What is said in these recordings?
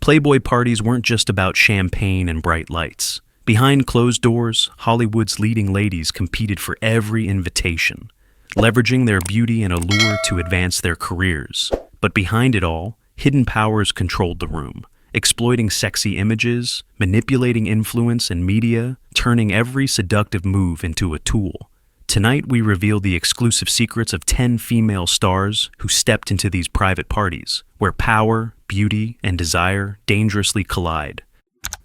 Playboy parties weren't just about champagne and bright lights. Behind closed doors, Hollywood's leading ladies competed for every invitation, leveraging their beauty and allure to advance their careers. But behind it all, hidden powers controlled the room, exploiting sexy images, manipulating influence and media, turning every seductive move into a tool. Tonight, we reveal the exclusive secrets of 10 female stars who stepped into these private parties, where power, beauty, and desire dangerously collide.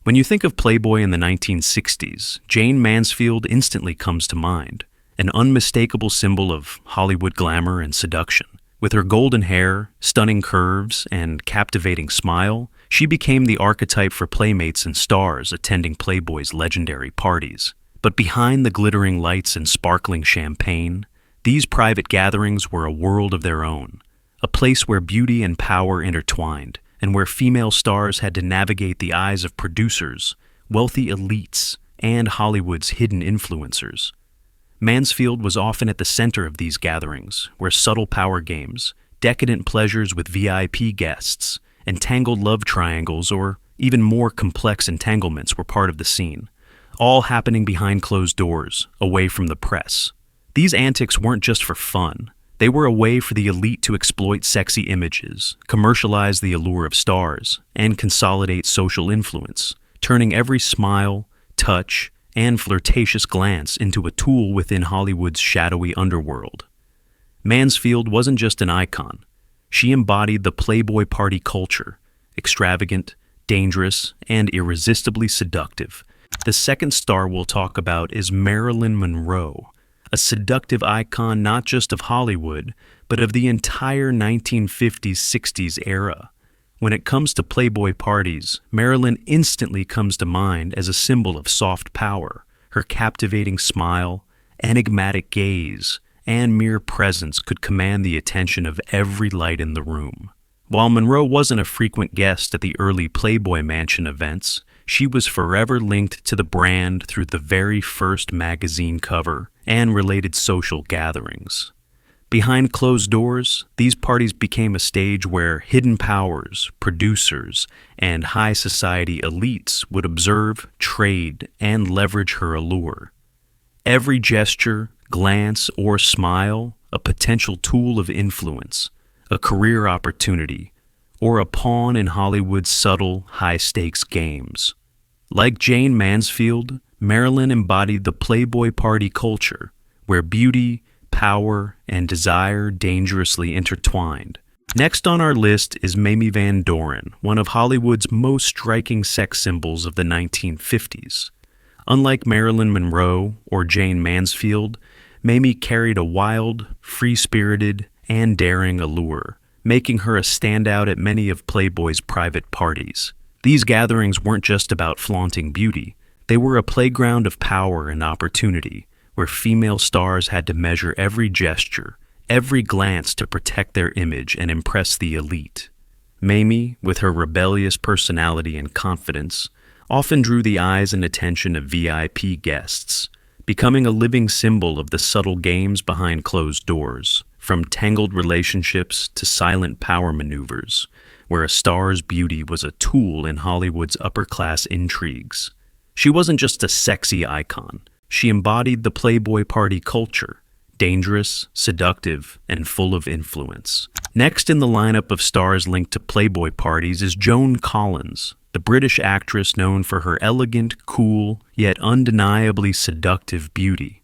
When you think of Playboy in the 1960s, Jayne Mansfield instantly comes to mind, an unmistakable symbol of Hollywood glamour and seduction. With her golden hair, stunning curves, and captivating smile, she became the archetype for playmates and stars attending Playboy's legendary parties. But behind the glittering lights and sparkling champagne, these private gatherings were a world of their own, a place where beauty and power intertwined, and where female stars had to navigate the eyes of producers, wealthy elites, and Hollywood's hidden influencers. Mansfield was often at the center of these gatherings, where subtle power games, decadent pleasures with VIP guests, entangled love triangles, or even more complex entanglements were part of the scene, all happening behind closed doors, away from the press. These antics weren't just for fun. They were a way for the elite to exploit sexy images, commercialize the allure of stars, and consolidate social influence, turning every smile, touch, and flirtatious glance into a tool within Hollywood's shadowy underworld. Mansfield wasn't just an icon. She embodied the Playboy party culture, extravagant, dangerous, and irresistibly seductive. The second star we'll talk about is Marilyn Monroe, a seductive icon not just of Hollywood, but of the entire 1950s-60s era. When it comes to Playboy parties, Marilyn instantly comes to mind as a symbol of soft power. Her captivating smile, enigmatic gaze, and mere presence could command the attention of every light in the room. While Monroe wasn't a frequent guest at the early Playboy Mansion events, she was forever linked to the brand through the very first magazine cover and related social gatherings. Behind closed doors, these parties became a stage where hidden powers, producers, and high society elites would observe, trade, and leverage her allure. Every gesture, glance, or smile, a potential tool of influence, a career opportunity, or a pawn in Hollywood's subtle, high-stakes games. Like Jayne Mansfield, Marilyn embodied the Playboy party culture, where beauty, power, and desire dangerously intertwined. Next on our list is Mamie Van Doren, one of Hollywood's most striking sex symbols of the 1950s. Unlike Marilyn Monroe or Jayne Mansfield, Mamie carried a wild, free-spirited, and daring allure, making her a standout at many of Playboy's private parties. These gatherings weren't just about flaunting beauty. They were a playground of power and opportunity, where female stars had to measure every gesture, every glance to protect their image and impress the elite. Mamie, with her rebellious personality and confidence, often drew the eyes and attention of VIP guests, becoming a living symbol of the subtle games behind closed doors, from tangled relationships to silent power maneuvers, where a star's beauty was a tool in Hollywood's upper-class intrigues. She wasn't just a sexy icon. She embodied the Playboy party culture, dangerous, seductive, and full of influence. Next in the lineup of stars linked to Playboy parties is Joan Collins, the British actress known for her elegant, cool, yet undeniably seductive beauty.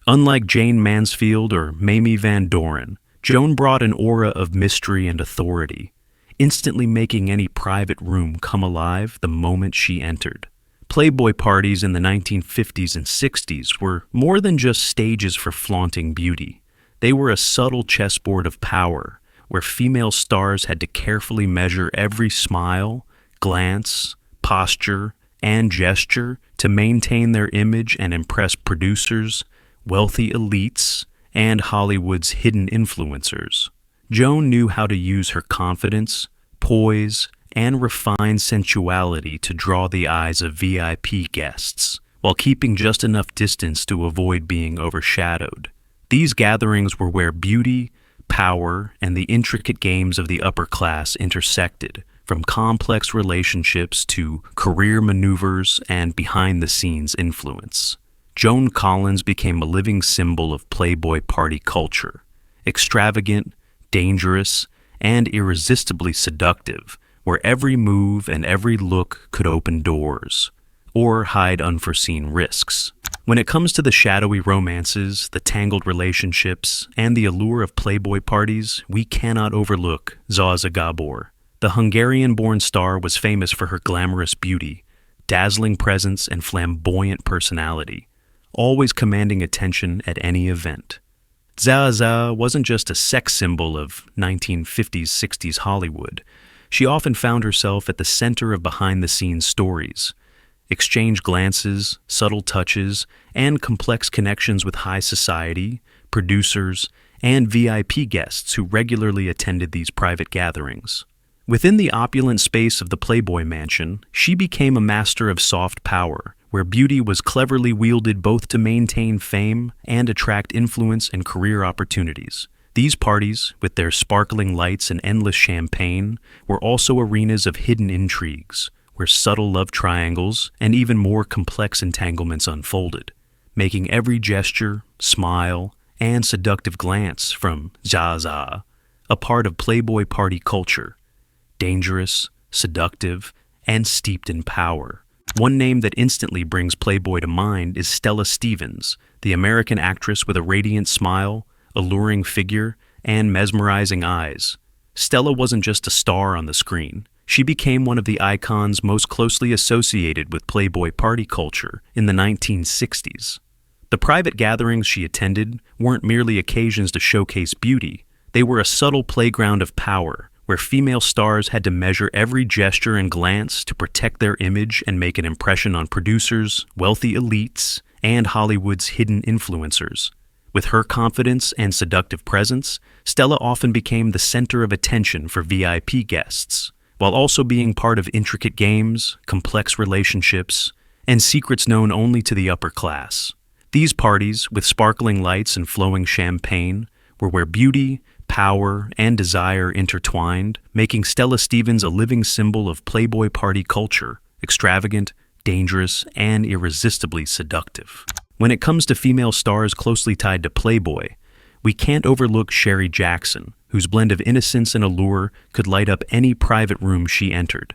Unlike Jayne Mansfield or Mamie Van Doren, Joan brought an aura of mystery and authority, instantly making any private room come alive the moment she entered. Playboy parties in the 1950s and 60s were more than just stages for flaunting beauty. They were a subtle chessboard of power, where female stars had to carefully measure every smile, glance, posture, and gesture to maintain their image and impress producers, wealthy elites, and Hollywood's hidden influencers. Joan knew how to use her confidence, poise, and refined sensuality to draw the eyes of VIP guests, while keeping just enough distance to avoid being overshadowed. These gatherings were where beauty, power, and the intricate games of the upper class intersected, from complex relationships to career maneuvers and behind-the-scenes influence. Joan Collins became a living symbol of Playboy party culture, extravagant, dangerous, and irresistibly seductive, where every move and every look could open doors or hide unforeseen risks. When it comes to the shadowy romances, the tangled relationships, and the allure of Playboy parties, we cannot overlook Zsa Zsa Gabor. The Hungarian-born star was famous for her glamorous beauty, dazzling presence, and flamboyant personality, always commanding attention at any event. Zsa Zsa wasn't just a sex symbol of 1950s-60s Hollywood. She often found herself at the center of behind-the-scenes stories, exchanged glances, subtle touches, and complex connections with high society, producers, and VIP guests who regularly attended these private gatherings. Within the opulent space of the Playboy Mansion, she became a master of soft power, where beauty was cleverly wielded both to maintain fame and attract influence and career opportunities. These parties, with their sparkling lights and endless champagne, were also arenas of hidden intrigues, where subtle love triangles and even more complex entanglements unfolded, making every gesture, smile, and seductive glance from Zsa Zsa a part of Playboy party culture, dangerous, seductive, and steeped in power. One name that instantly brings Playboy to mind is Stella Stevens, the American actress with a radiant smile, alluring figure, and mesmerizing eyes. Stella wasn't just a star on the screen. She became one of the icons most closely associated with Playboy party culture in the 1960s. The private gatherings she attended weren't merely occasions to showcase beauty. They were a subtle playground of power, where female stars had to measure every gesture and glance to protect their image and make an impression on producers, wealthy elites, and Hollywood's hidden influencers. With her confidence and seductive presence, Stella often became the center of attention for VIP guests, while also being part of intricate games, complex relationships, and secrets known only to the upper class. These parties, with sparkling lights and flowing champagne, were where beauty, power, and desire intertwined, making Stella Stevens a living symbol of Playboy party culture, extravagant, dangerous, and irresistibly seductive. When it comes to female stars closely tied to Playboy, we can't overlook Sherry Jackson, whose blend of innocence and allure could light up any private room she entered.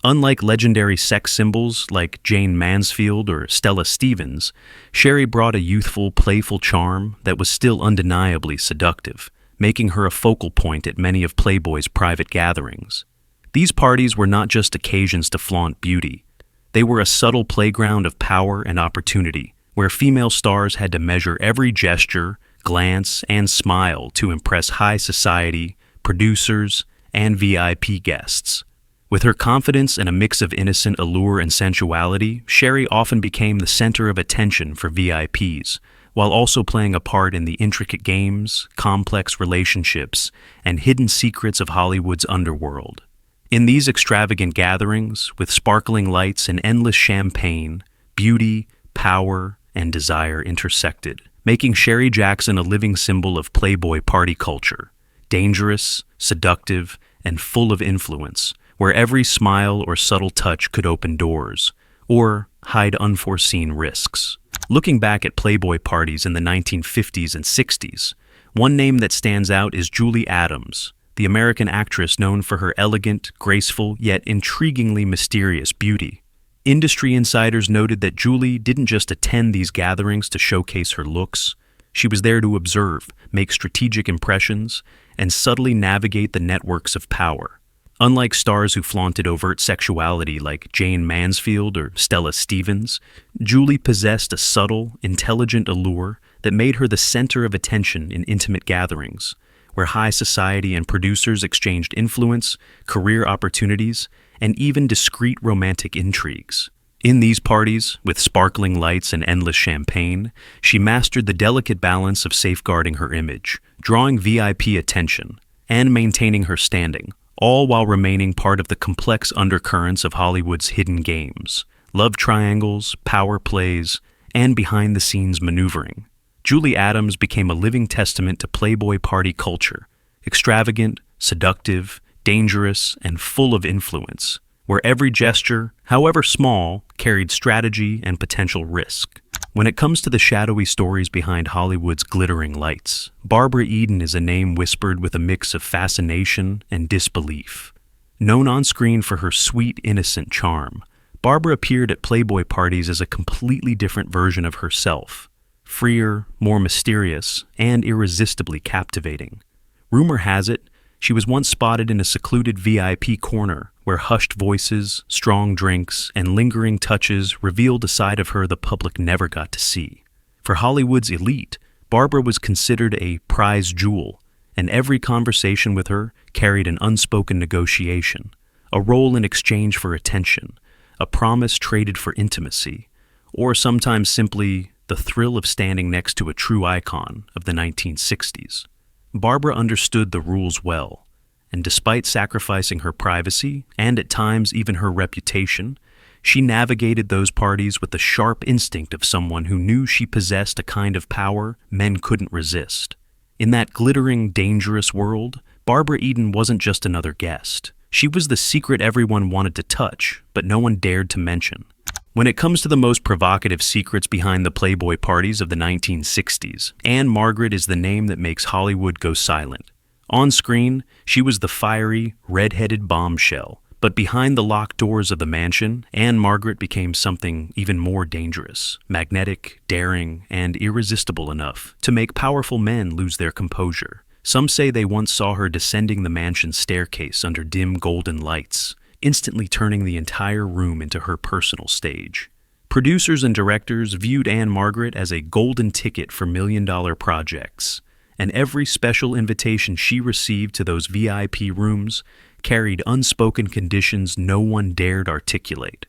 Unlike legendary sex symbols like Jayne Mansfield or Stella Stevens, Sherry brought a youthful, playful charm that was still undeniably seductive, making her a focal point at many of Playboy's private gatherings. These parties were not just occasions to flaunt beauty. They were a subtle playground of power and opportunity, where female stars had to measure every gesture, glance, and smile to impress high society, producers, and VIP guests. With her confidence and a mix of innocent allure and sensuality, Sherry often became the center of attention for VIPs, while also playing a part in the intricate games, complex relationships, and hidden secrets of Hollywood's underworld. In these extravagant gatherings, with sparkling lights and endless champagne, beauty, power, and desire intersected, making Sherry Jackson a living symbol of Playboy party culture, dangerous, seductive, and full of influence, where every smile or subtle touch could open doors, or hide unforeseen risks. Looking back at Playboy parties in the 1950s and 60s, one name that stands out is Julie Adams, the American actress known for her elegant, graceful, yet intriguingly mysterious beauty. Industry insiders noted that Julie didn't just attend these gatherings to showcase her looks. She was there to observe, make strategic impressions, and subtly navigate the networks of power. Unlike stars who flaunted overt sexuality like Jayne Mansfield or Stella Stevens, Julie possessed a subtle, intelligent allure that made her the center of attention in intimate gatherings, where high society and producers exchanged influence, career opportunities, and even discreet romantic intrigues. In these parties, with sparkling lights and endless champagne, she mastered the delicate balance of safeguarding her image, drawing VIP attention, and maintaining her standing, all while remaining part of the complex undercurrents of Hollywood's hidden games, love triangles, power plays, and behind-the-scenes maneuvering. Julie Adams became a living testament to Playboy party culture, extravagant, seductive, dangerous, and full of influence, where every gesture, however small, carried strategy and potential risk. When it comes to the shadowy stories behind Hollywood's glittering lights, Barbara Eden is a name whispered with a mix of fascination and disbelief. Known on screen for her sweet, innocent charm, Barbara appeared at Playboy parties as a completely different version of herself, freer, more mysterious, and irresistibly captivating. Rumor has it, she was once spotted in a secluded VIP corner where hushed voices, strong drinks, and lingering touches revealed a side of her the public never got to see. For Hollywood's elite, Barbara was considered a prize jewel, and every conversation with her carried an unspoken negotiation, a role in exchange for attention, a promise traded for intimacy, or sometimes simply the thrill of standing next to a true icon of the 1960s. Barbara understood the rules well, and despite sacrificing her privacy and at times even her reputation, she navigated those parties with the sharp instinct of someone who knew she possessed a kind of power men couldn't resist. In that glittering, dangerous world, Barbara Eden wasn't just another guest. She was the secret everyone wanted to touch, but no one dared to mention. When it comes to the most provocative secrets behind the Playboy parties of the 1960s, Ann-Margret is the name that makes Hollywood go silent. On screen, she was the fiery, red-headed bombshell, but behind the locked doors of the mansion, Ann-Margret became something even more dangerous, magnetic, daring, and irresistible enough to make powerful men lose their composure. Some say they once saw her descending the mansion's staircase under dim golden lights, instantly turning the entire room into her personal stage. Producers and directors viewed Ann-Margret as a golden ticket for million-dollar projects, and every special invitation she received to those VIP rooms carried unspoken conditions no one dared articulate.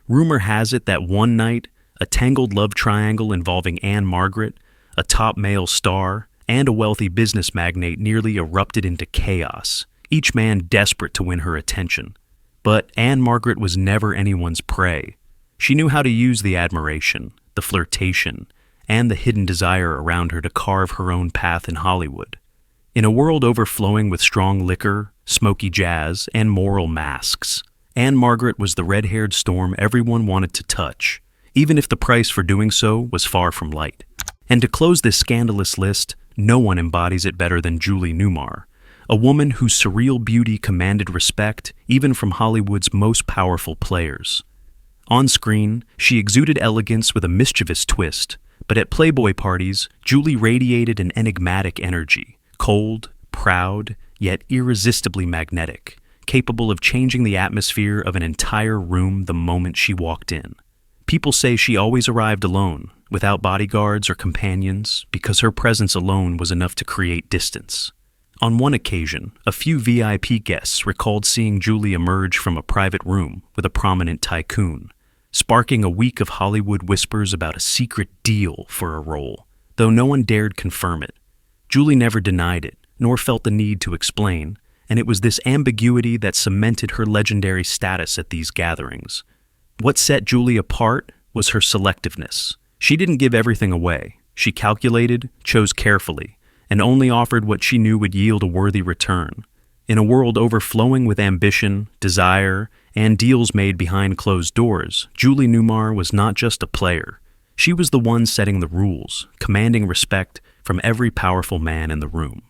Rumor has it that one night, a tangled love triangle involving Ann-Margret, a top male star, and a wealthy business magnate nearly erupted into chaos, each man desperate to win her attention. But Ann-Margret was never anyone's prey. She knew how to use the admiration, the flirtation, and the hidden desire around her to carve her own path in Hollywood. In a world overflowing with strong liquor, smoky jazz, and moral masks, Ann-Margret was the red-haired storm everyone wanted to touch, even if the price for doing so was far from light. And to close this scandalous list, no one embodies it better than Julie Newmar, a woman whose surreal beauty commanded respect even from Hollywood's most powerful players. On screen, she exuded elegance with a mischievous twist, but at Playboy parties, Julie radiated an enigmatic energy, cold, proud, yet irresistibly magnetic, capable of changing the atmosphere of an entire room the moment she walked in. People say she always arrived alone, without bodyguards or companions, because her presence alone was enough to create distance. On one occasion, a few VIP guests recalled seeing Julie emerge from a private room with a prominent tycoon, sparking a week of Hollywood whispers about a secret deal for a role, though no one dared confirm it. Julie never denied it, nor felt the need to explain, and it was this ambiguity that cemented her legendary status at these gatherings. What set Julie apart was her selectiveness. She didn't give everything away. She calculated, chose carefully, and only offered what she knew would yield a worthy return. In a world overflowing with ambition, desire, and deals made behind closed doors, Julie Newmar was not just a player. She was the one setting the rules, commanding respect from every powerful man in the room.